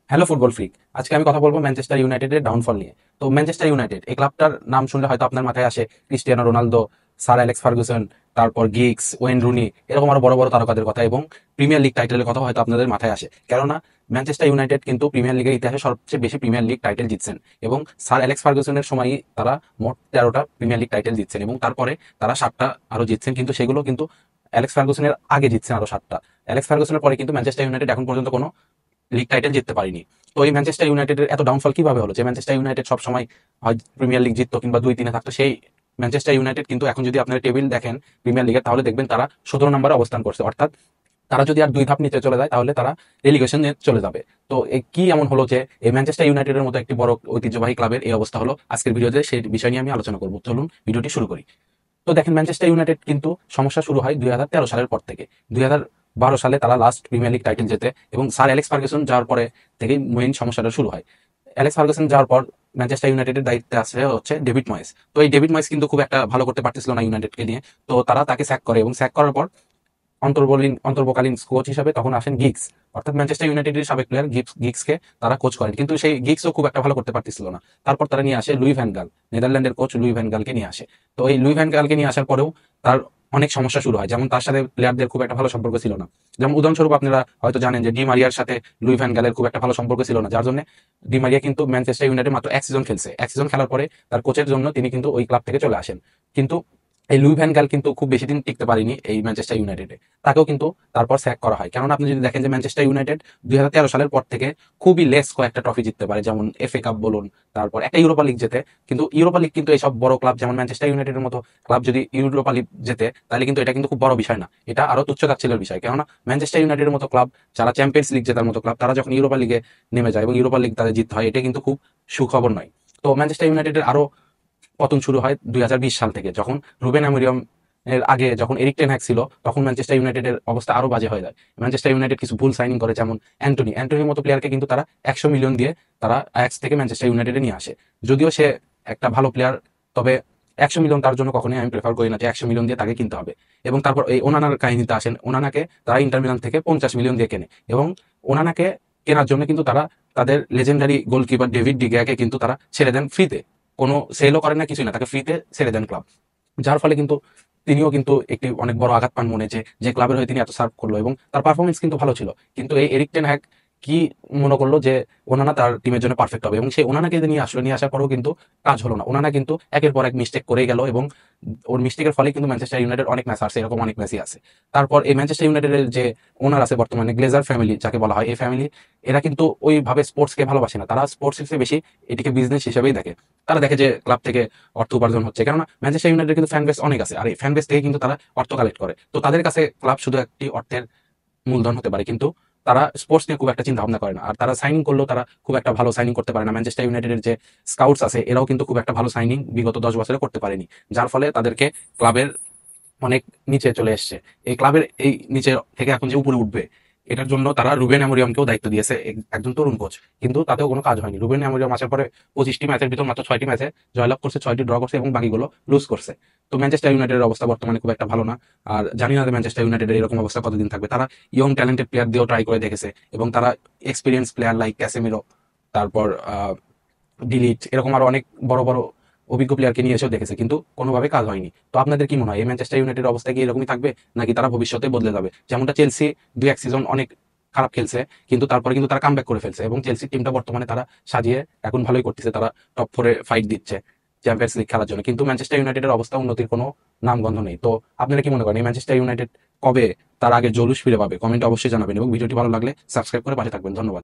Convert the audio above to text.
Hello football freak. আজকে আমি কথা বলবো ম্যানচেস্টার ইউনাইটেডের ডাউনফল নিয়ে। তো ম্যানচেস্টার ইউনাইটেড এই ক্লাবটার নাম শুনলে হয়তো আপনার মাথায় আসে Cristiano Ronaldo, sir Alex Ferguson, তারপর গিগস, ওয়েন রুনি, এরকম আরো বড় বড় তারকাদের কথা এবং প্রিমিয়ার লিগ টাইটেলের কথা হয়তো আপনাদের মাথায় আসে। কেননা ম্যানচেস্টার ইউনাইটেড কিন্তু প্রিমিয়ার লিগের ইতিহাসে সবচেয়ে বেশি প্রিমিয়ার লিগ টাইটেল জিতছেন এবং স্যার অ্যালেক্স ফার্গুসনের সময়ই তারা মোট 13টা প্রিমিয়ার লিগ টাইটেল জিতছেন এবং তারপরে তারা 7টা আরো জিতছেন, কিন্তু সেগুলো কিন্তু অ্যালেক্স ফার্গুসনের আগে জিতছেন আরো 7টা। অ্যালেক্স ফার্গুসনের পরে কিন্তু ম্যানচেস্টার ইউনাইটেড এখন পর্যন্ত কোনো লিগ টাইটেল জিততে পারিনি। তো এই ম্যানচেস্টার ইউনাইটেডের এত ডাউনফল কিভাবে হলো? যে ম্যানচেস্টার ইউনাইটেড সবসময় হয় প্রিমিয়ার লিগ জিততো কিংবা 2-3-এ থাকতো, সেই ম্যানচেস্টার ইউনাইটেড কিন্তু এখন যদি আপনার টেবিল দেখেন প্রিমিয়ার লিগের, তাহলে দেখবেন তারা 17 নম্বরে অবস্থান করছে। অর্থাৎ তারা যদি আর 2 ধাপ নিচে চলে যায় তাহলে তারা রেলিগেশনে চলে যাবে। তো কি এমন হলো যে এই ম্যানচেস্টার ইউনাইটেডের মতো একটি বড় ঐতিহ্যবাহী ক্লাবের এই অবস্থা হলো? আজকের ভিডিওতে সেই বিষয় নিয়ে আমি আলোচনা করবো। চলুন ভিডিওটি শুরু করি। তো দেখেন, ম্যানচেস্টার ইউনাইটেড কিন্তু সমস্যা শুরু হয় 2013 সালের পর থেকে। 2012 সালে তারা লাস্ট প্রিমিয়ার লিগ টাইটেল জেতে এবং স্যার অ্যালেক্স ফার্গুসন যাওয়ার পরে থেকেই মেইন সমস্যাটা শুরু হয়। অ্যালেক্স ফার্গুসন যাওয়ার পর ম্যানচেস্টার ইউনাইটেডের দায়িত্বে আছে হচ্ছে ডেভিড ময়েস। তো এই ডেভিড ময়েস কিন্তু খুব একটা ভালো করতে পারতেছিল না ইউনাইটেডকে নিয়ে। তো তারা তাকে স্যাক করে এবং স্যাক করার পর অন্তর্বকালীন কোচ হিসাবে তখন আসেন গিগস। অর্থাৎ ম্যানচেস্টার ইউনাইটেডের সাবেক প্লেয়ার গিগসকে তারা কোচ করেন, কিন্তু সেই গিগসও খুব একটা ভালো করতে পারতেছিল না। তারপর তারা নিয়ে আসে লুই ভ্যান গাল, নেদারল্যান্ডের কোচ লুই ভ্যান গালকে নিয়ে আসে। তো এই লুই ভ্যান গালকে নিয়ে আসার পরেও তার অনেক সমস্যা শুরু হয়, যেমন তার সাথে প্লেয়ারদের খুব একটা ভালো সম্পর্ক ছিল না। যেমন উদাহরণস্বরূপ আপনারা হয়তো জানেন যে ডি মারিয়ার সাথে লুই ভ্যান গালের খুব একটা ভালো সম্পর্ক ছিল না, যার জন্য ডি মারিয়া কিন্তু ম্যানচেস্টার ইউনাইটেড মাত্র এক সিজন খেলছে। এক সিজন খেলার পরে তার কোচের জন্য তিনি কিন্তু ওই ক্লাব থেকে চলে আসেন। কিন্তু এই লুই ভ্যান গাল কিন্তু খুব বেশি দিন টিকতে পারেনি এই ম্যানচেস্টার ইউনাইটেডে। তাকেও কিন্তু তারপর স্যাক করা হয়। কেননা আপনি যদি দেখেন যে ম্যানচেস্টার ইউনাইটেড 2013 সালের পর থেকে খুবই লেস কয়েকটা ট্রফি জিততে পারে, যেমন এফএ কাপ বলুন, তারপর একটা ইউরোপা লিগ জেতে। কিন্তু ইউরোপা লিগ কিন্তু এইসব বড় ক্লাব যেমন ম্যানচেস্টার ইউনাইটেডের মতো ক্লাব যদি ইউরোপা লিগ জেতে, তাহলে কিন্তু এটা কিন্তু খুব বড় বিষয় না, এটা আরো তুচ্ছ-তাচ্ছিল্যের বিষয়। কেননা ম্যানচেস্টার ইউনাইটেডের মতো ক্লাব, যারা চ্যাম্পিয়ন্স লিগ জেতার মতো ক্লাব, তারা যখন ইউরোপা লিগে নেমে যায় এবং ইউরোপা লিগ তাদের জিততে হয়, এটা কিন্তু খুব সুখবর নয়। তো ম্যানচেস্টার ইউনাইটেডের আরো পতন শুরু হয় 2020 সাল থেকে, যখন রুবেন অ্যামোরিম এর আগে যখন এরিক টেন হ্যাগ ছিল, তখন ম্যানচেস্টার ইউনাইটেডের অবস্থা আরো বাজে হয়ে যায়। ম্যানচেস্টার ইউনাইটেড কিছু ভুল সাইনিং করে, যেমন অ্যান্টনির মতো প্লেয়ারকে কিন্তু তারা 100 মিলিয়ন দিয়ে তারা আয়াক্স থেকে ম্যানচেস্টার ইউনাইটেডে নিয়ে আসে। যদিও সে একটা ভালো প্লেয়ার, তবে 100 মিলিয়ন তার জন্য কখনোই আমি প্রেফার করি না যে 100 মিলিয়ন দিয়ে তাকে কিনতে হবে। এবং তারপর এই ওনানার কাহিনীতে আসেন। ওনানাকে তারা ইন্টার মিলান থেকে 50 মিলিয়ন দিয়ে কেনে এবং ওনানাকে কেনার জন্য কিন্তু তারা তাদের লেজেন্ডারি গোলকিপার ডেভিড ডিগিয়াকে কিন্তু তারা ছেড়ে দেন ফ্রিতে। কোনো সেলও করেন না, কিছুই না, তাকে ফ্রিতে ছেড়ে দেন ক্লাব। যার ফলে কিন্তু তিনিও কিন্তু একটি অনেক বড় আঘাত পান মনে, যে যে ক্লাবের হয়ে তিনি এত সার্ভ করলো এবং তার পারফরমেন্স কিন্তু ভালো ছিল। কিন্তু এই এরিক টেন হ্যাগ কি মনে করলো যে ওনানা তার টিমের জন্য পারফেক্ট হবে এবং সেই ওনানাকে নিয়ে আসলো। নিয়ে আসার পরেও কিন্তু কাজ হলো না। ওনানা কিন্তু একের পর এক মিস্টেক করে গেল এবং ওর মিস্টেকের ফলে কিন্তু ম্যানচেস্টার ইউনাইটেড অনেক ম্যাচ হারছে, এরকম অনেক ম্যাচই আছে। তারপর এই ম্যানচেস্টার ইউনাইটেডের যে ওনার আছে বর্তমানে, গ্লেজার ফ্যামিলি যাকে বলা হয়, এই ফ্যামিলি এরা কিন্তু ওইভাবে স্পোর্টসকে ভালোবাসে না। তারা স্পোর্টস হিসেবে বেশি এটিকে বিজনেস হিসেবেই দেখে। তারা দেখে যে ক্লাব থেকে অর্থ উপার্জন হচ্ছে, কেননা ম্যানচেস্টার ইউনাইটেড কিন্তু ফ্যান বেস অনেক আছে, আর এই ফ্যান বেস থেকে কিন্তু তারা অর্থ কালেক্ট করে। তো তাদের কাছে ক্লাব শুধু একটি অর্থের মূলধন হতে পারে, কিন্তু তারা স্পোর্টস নিয়ে খুব একটা চিন্তা ভাবনা করে না। আর তারা সাইনিং করলেও তারা খুব একটা ভালো সাইনিং করতে পারে না। ম্যানচেস্টার ইউনাইটেডের যে স্কাউটস আছে, এরাও কিন্তু খুব একটা ভালো সাইনিং বিগত 10 বছরে করতে পারেনি, যার ফলে তাদেরকে ক্লাবের অনেক নিচে চলে এসছে। এই ক্লাবের এই নিচে থেকে এখন যে উপরে উঠবে, এটার জন্য তারা রুবেন অ্যামোরিয়ামকেও দায়িত্ব দিয়েছে, একজন তরুণ কোচ। কিন্তু তাতেও কোনো কাজ হয়নি। রুবেন অ্যামোরিয়াম আসার পরে 25টি ম্যাচের ভিতর মাত্র 6টি ম্যাচে জয়লাভ করছে, 6টি ড্র করছে এবং বাকিগুলো লুজ করছে। তো ম্যানচেস্টার ইউনাইটেডের অবস্থা বর্তমানে খুব একটা ভালো না। আর জানি না যে ম্যানচেস্টার ইউনাইটেডের এরকম অবস্থা কতদিন থাকবে। তারা ইয়ং ট্যালেন্টেড প্লেয়ার দিয়েও ট্রাই করে দেখেছে এবং তারা এক্সপিরিয়েন্স প্লেয়ার লাইক ক্যাসেমিরো, তারপর ডিলিট, এরকম আরো অনেক বড় বড় অভিজ্ঞ প্লেয়ারকে নিয়ে এসেও দেখেছে, কিন্তু কোনোভাবে কাজ হয়নি। তো আপনাদের কি মনে হয়, এই ম্যানচেস্টার ইউনাইটেড অবস্থা কি এরকমই থাকবে, নাকি তারা ভবিষ্যতে বদলে যাবে? যেমনটা চেলসি 2-1 সিজন অনেক খারাপ খেলছে, কিন্তু তারপরে কিন্তু তারা কামব্যাক করে ফেলছে এবং চেলসি টিমটা বর্তমানে তারা সাজিয়ে এখন ভালোই করতেছে। তারা টপ 4-এ ফাইট দিচ্ছে চ্যাম্পিয়ন্স লিগ খেলার জন্য, কিন্তু ম্যানচেস্টার ইউনাইটেডের অবস্থা উন্নতির কোনো নামগন্ধ নেই। তো আপনারা কি মনে করেন, এই ম্যানচেস্টার ইউনাইটেড কবে তার আগে জলুস ফিরে পাবে? কমেন্টে অবশ্যই জানাবেন এবং ভিডিওটি ভালো লাগলে সাবস্ক্রাইব করে পাশে থাকবেন। ধন্যবাদ।